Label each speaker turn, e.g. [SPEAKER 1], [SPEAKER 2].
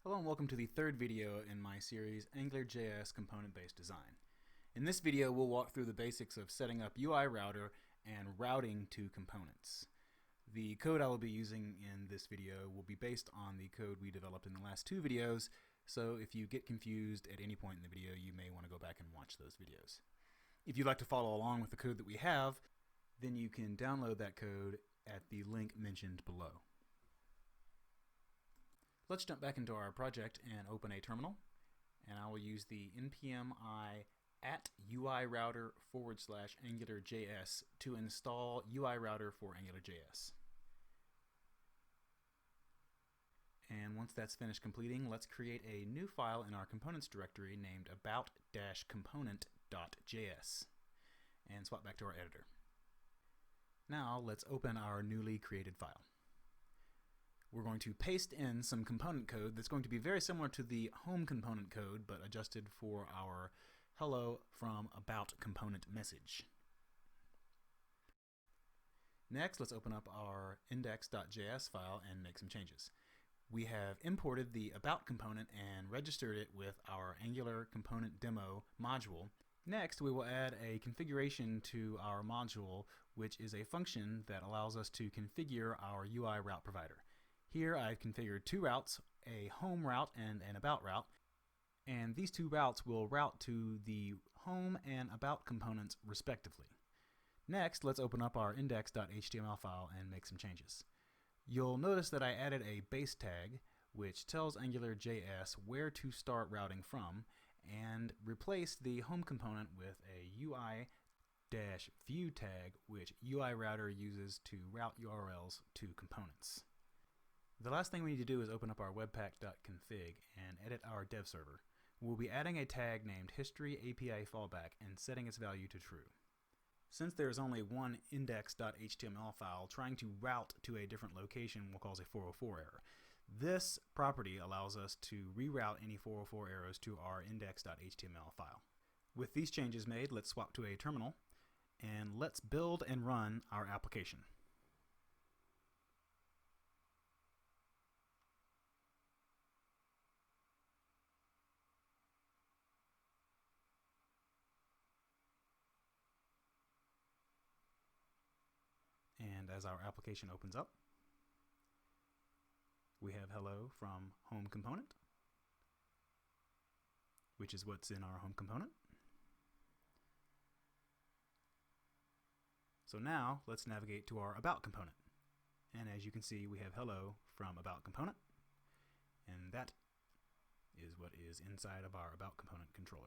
[SPEAKER 1] Hello and welcome to the third video in my series AngularJS component-based design. In this video we'll walk through the basics of setting up UI router and routing to components. The code I will be using in this video will be based on the code we developed in the last two videos, so if you get confused at any point in the video you may want to go back and watch those videos. If you'd like to follow along with the code that we have, then you can download that code at the link mentioned below. Let's jump back into our project and open a terminal, and I will use the npm I @UIRouter/AngularJS to install UI router for AngularJS. And once that's finished completing, let's create a new file in our components directory named about-component.js and swap back to our editor. Now let's open our newly created file. We're going to paste in some component code that's going to be very similar to the home component code, but adjusted for our hello from about component message. Next, let's open up our index.js file and make some changes. We have imported the about component and registered it with our Angular component demo module. Next, we will add a configuration to our module, which is a function that allows us to configure our UI route provider. Here I've configured two routes, a home route and an about route, and these two routes will route to the home and about components respectively. Next, let's open up our index.html file and make some changes. You'll notice that I added a base tag which tells AngularJS where to start routing from, and replaced the home component with a UI-view tag which UI router uses to route URLs to components. The last thing we need to do is open up our webpack.config and edit our dev server. We'll be adding a tag named history API fallback and setting its value to true. Since there is only one index.html file, trying to route to a different location will cause a 404 error. This property allows us to reroute any 404 errors to our index.html file. With these changes made, let's swap to a terminal and let's build and run our application. And as our application opens up, we have hello from home component, which is what's in our home component. So now let's navigate to our about component. And as you can see, we have hello from about component, and that is what is inside of our about component controller.